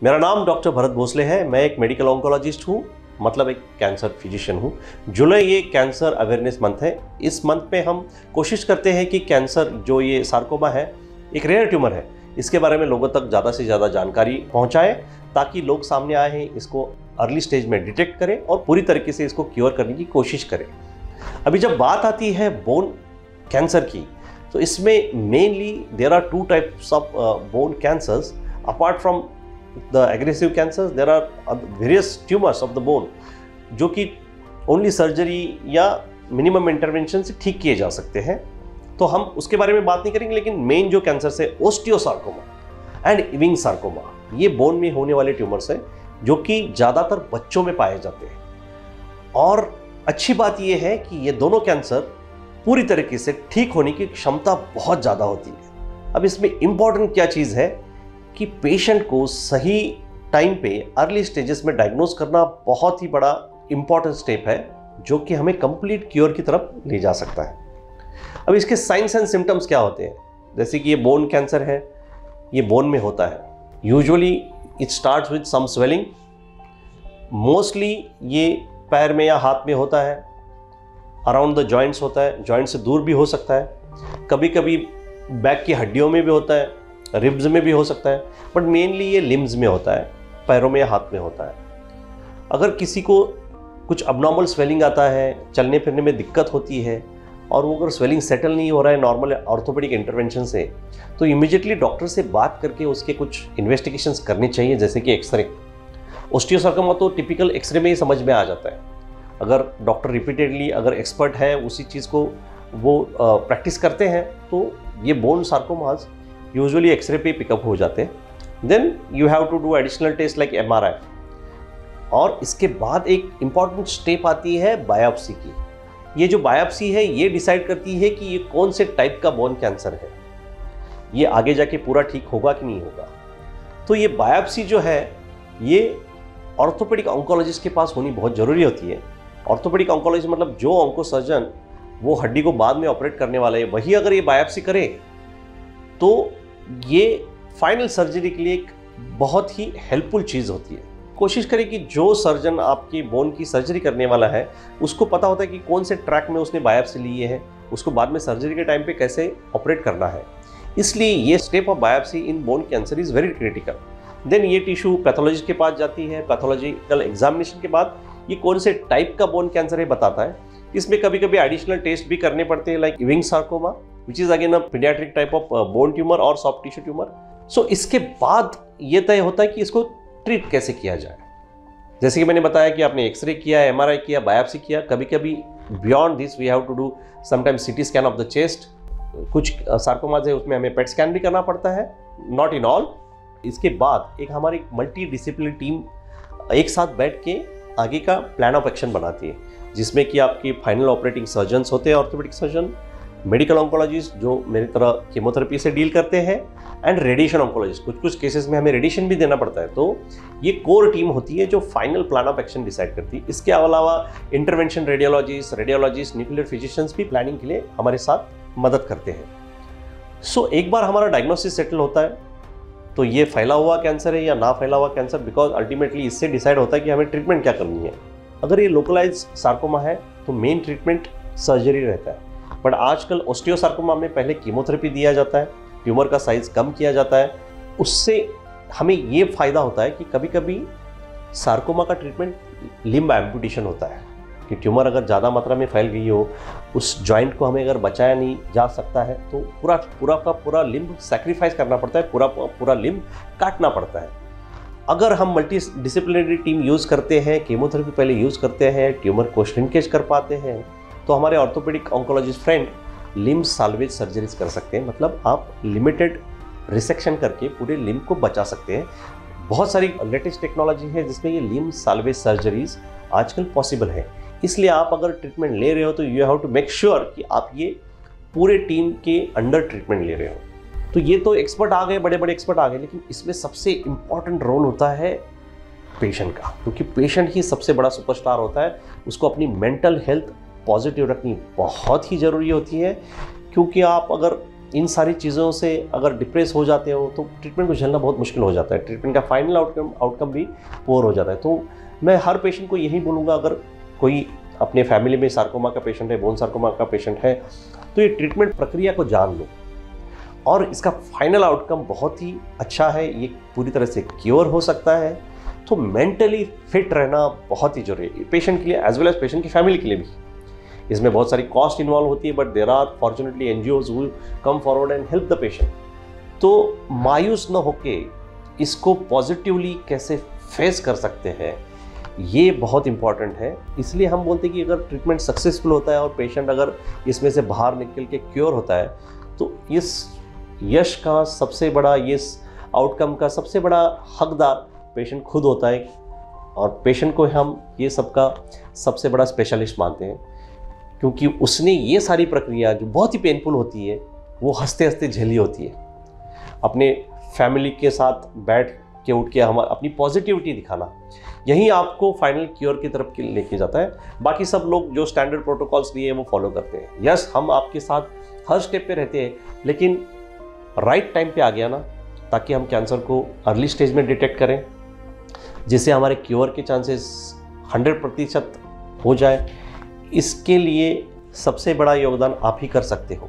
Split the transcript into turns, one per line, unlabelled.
मेरा नाम डॉक्टर भरत भोसले है। मैं एक मेडिकल ऑन्कोलॉजिस्ट हूँ, मतलब एक कैंसर फिजिशियन हूँ। जुलाई ये कैंसर अवेयरनेस मंथ है। इस मंथ में हम कोशिश करते हैं कि कैंसर जो ये सार्कोमा है, एक रेयर ट्यूमर है, इसके बारे में लोगों तक ज़्यादा से ज़्यादा जानकारी पहुँचाएं ताकि लोग सामने आए हैं, इसको अर्ली स्टेज में डिटेक्ट करें और पूरी तरीके से इसको क्योर करने की कोशिश करें। अभी जब बात आती है बोन कैंसर की, तो इसमें mainly there are two types of bone cancers. Apart from the aggressive cancers there are various tumours of the bone जो कि ओनली सर्जरी या मिनिमम इंटरवेंशन से ठीक किए जा सकते हैं, तो हम उसके बारे में बात नहीं करेंगे। लेकिन मेन जो कैंसर्स है, ओस्टियोसार्कोमा एंड इविंग सार्कोमा, ये बोन में होने वाले ट्यूमर्स हैं जो कि ज़्यादातर बच्चों में पाए जाते हैं। और अच्छी बात यह है कि ये दोनों कैंसर पूरी तरीके से ठीक होने की क्षमता बहुत ज़्यादा होती है। अब इसमें इम्पॉर्टेंट क्या चीज़ है कि पेशेंट को सही टाइम पे अर्ली स्टेजेस में डायग्नोज करना बहुत ही बड़ा इम्पॉर्टेंट स्टेप है, जो कि हमें कंप्लीट क्योर की तरफ ले जा सकता है। अब इसके साइंस एंड सिम्टम्स क्या होते हैं? जैसे कि ये बोन कैंसर है, ये बोन में होता है। Usually it starts with some swelling. Mostly ये पैर में या हाथ में होता है, अराउंड द जॉइंट्स होता है, जॉइंट से दूर भी हो सकता है, कभी कभी बैक की हड्डियों में भी होता है, रिब्स में भी हो सकता है, बट मेनली ये लिम्स में होता है, पैरों में या हाथ में होता है। अगर किसी को कुछ अबनॉर्मल स्वेलिंग आता है, चलने फिरने में दिक्कत होती है और वो अगर स्वेलिंग सेटल नहीं हो रहा है नॉर्मल ऑर्थोपेडिक इंटरवेंशन से, तो इमीडिएटली डॉक्टर से बात करके उसके कुछ इन्वेस्टिगेशंस करनी चाहिए, जैसे कि एक्सरे। ओस्टियोसार्कोमा तो टिपिकल एक्सरे में ही समझ में आ जाता है। अगर डॉक्टर रिपीटेडली अगर एक्सपर्ट है उसी चीज़ को वो प्रैक्टिस करते हैं, तो ये बोन सार्कोमास यूजुअली एक्सरे पे पिकअप हो जाते हैं। Then you have to do additional test like MRI। और इसके बाद एक इम्पॉर्टेंट स्टेप आती है बायोप्सी की। ये जो बायोप्सी है, ये डिसाइड करती है कि ये कौन से टाइप का बोन कैंसर है, ये आगे जाके पूरा ठीक होगा कि नहीं होगा। तो ये बायोप्सी जो है, ये ऑर्थोपेडिक ऑन्कोलॉजिस्ट के पास होनी बहुत ज़रूरी होती है। ऑर्थोपेडिक ऑन्कोलॉजिस्ट मतलब जो ऑन्को सर्जन वो हड्डी को बाद में ऑपरेट करने वाला है, वही अगर ये बायोप्सी करे तो ये फाइनल सर्जरी के लिए एक बहुत ही हेल्पफुल चीज़ होती है। कोशिश करें कि जो सर्जन आपकी बोन की सर्जरी करने वाला है, उसको पता होता है कि कौन से ट्रैक में उसने बायोप्सी ली है, उसको बाद में सर्जरी के टाइम पे कैसे ऑपरेट करना है। इसलिए ये step of biopsy in bone cancer is very critical. Then ये टिश्यू पैथोलॉजिस्ट के पास जाती है। पैथोलॉजिकल एग्जामिनेशन के बाद ये कौन से टाइप का बोन कैंसर है बताता है। इसमें कभी कभी एडिशनल टेस्ट भी करने पड़ते हैं, like Ewing sarcoma which is again a paediatric type of bone tumour और सॉफ्ट टिश्यू ट्यूमर। सो इसके बाद ये तय होता है कि इसको ट्रीट कैसे किया जाए। जैसे कि मैंने बताया कि आपने एक्सरे किया, MRI किया, बायोप्सी किया, कभी कभी beyond this we have to do sometimes CT scan of the chest. कुछ सार्कोमाज है उसमें हमें PET स्कैन भी करना पड़ता है, नॉट इन ऑल। इसके बाद एक हमारी मल्टी डिसिप्लिनरी टीम एक साथ बैठ के आगे का प्लान ऑफ एक्शन बनाती है, जिसमें कि आपके फाइनल ऑपरेटिंग सर्जन्स होते हैं, ऑर्थोपेडिक सर्जन, मेडिकल ऑन्कोलॉजिस्ट जो मेरी तरह कीमोथेरेपी से डील करते हैं, एंड रेडिएशन ऑन्कोलॉजिस्ट। कुछ केसेस में हमें रेडिएशन भी देना पड़ता है। तो ये कोर टीम होती है जो final plan of action decide करती है। इसके अलावा इंटरवेंशन रेडियोलॉजिस्ट, न्यूक्लियर फिजिशियंस भी प्लानिंग के लिए हमारे साथ मदद करते हैं। सो एक बार हमारा डायग्नोसिस सेटल होता है, तो ये फैला हुआ कैंसर है या ना फैला हुआ कैंसर, बिकॉज अल्टीमेटली इससे डिसाइड होता है कि हमें ट्रीटमेंट क्या करनी है। अगर ये लोकलाइज सार्कोमा है तो मेन ट्रीटमेंट सर्जरी रहता है, बट आजकल ओस्टियोसार्कोमा में पहले कीमोथेरेपी दिया जाता है, ट्यूमर का साइज कम किया जाता है। उससे हमें ये फ़ायदा होता है कि कभी कभी सार्कोमा का ट्रीटमेंट लिम्ब एम्पुटेशन होता है कि ट्यूमर अगर ज़्यादा मात्रा में फैल गई हो, उस जॉइंट को हमें अगर बचाया नहीं जा सकता है, तो पूरा का पूरा लिम्ब सैक्रिफाइस करना पड़ता है, पूरा लिम्ब काटना पड़ता है। अगर हम मल्टी डिसिप्लिनरी टीम यूज़ करते हैं, कीमोथेरेपी पहले यूज़ करते हैं, ट्यूमर को श्रिंकेज कर पाते हैं, तो हमारे orthopaedic oncologist friend limb salvage surgeries कर सकते हैं। मतलब आप लिमिटेड रिसेक्शन करके पूरे लिम्ब को बचा सकते हैं। बहुत सारी लेटेस्ट टेक्नोलॉजी है जिसमें ये लिम्ब साल्वेज सर्जरीज आजकल पॉसिबल है। इसलिए आप अगर ट्रीटमेंट ले रहे हो तो you have to make sure कि आप ये पूरे टीम के अंडर ट्रीटमेंट ले रहे हो। तो ये तो एक्सपर्ट आ गए, बड़े बड़े एक्सपर्ट आ गए, लेकिन इसमें सबसे इम्पॉर्टेंट रोल होता है पेशेंट का, क्योंकि पेशेंट ही सबसे बड़ा सुपरस्टार होता है। उसको अपनी मेंटल हेल्थ पॉजिटिव रखनी बहुत ही ज़रूरी होती है, क्योंकि आप अगर इन सारी चीज़ों से अगर डिप्रेस हो जाते हो तो ट्रीटमेंट को झेलना बहुत मुश्किल हो जाता है, ट्रीटमेंट का फाइनल आउटकम भी पुअर हो जाता है। तो मैं हर पेशेंट को यही बोलूँगा, अगर कोई अपने फैमिली में सार्कोमा का पेशेंट है, बोन सार्कोमा का पेशेंट है, तो ये ट्रीटमेंट प्रक्रिया को जान लो और इसका फाइनल आउटकम बहुत ही अच्छा है, ये पूरी तरह से क्योर हो सकता है। तो मेंटली फिट रहना बहुत ही जरूरी है पेशेंट के लिए एज वेल एज पेशेंट की फैमिली के लिए भी। इसमें बहुत सारी कॉस्ट इन्वॉल्व होती है, but there are fortunately NGOs who come forward and help the patient. तो मायूस न होके इसको पॉजिटिवली कैसे फेस कर सकते हैं, ये बहुत इंपॉर्टेंट है। इसलिए हम बोलते हैं कि अगर ट्रीटमेंट सक्सेसफुल होता है और पेशेंट अगर इसमें से बाहर निकल के क्योर होता है, तो इस यश का सबसे बड़ा, इस आउटकम का सबसे बड़ा हकदार पेशेंट खुद होता है। और पेशेंट को हम ये सबका सबसे बड़ा स्पेशलिस्ट मानते हैं, क्योंकि उसने ये सारी प्रक्रिया जो बहुत ही पेनफुल होती है वो हंसते हंसते झेली होती है। अपने फैमिली के साथ बैठ के उठ के हम अपनी पॉजिटिविटी दिखाना, यही आपको फाइनल क्योर की तरफ लेके जाता है। बाकी सब लोग जो स्टैंडर्ड प्रोटोकॉल्स लिए हैं वो फॉलो करते हैं। यस, हम आपके साथ हर स्टेप पे रहते हैं, लेकिन राइट टाइम पे आ गया ना, ताकि हम कैंसर को अर्ली स्टेज में डिटेक्ट करें, जिससे हमारे क्योर के चांसेस 100% हो जाए। इसके लिए सबसे बड़ा योगदान आप ही कर सकते हो।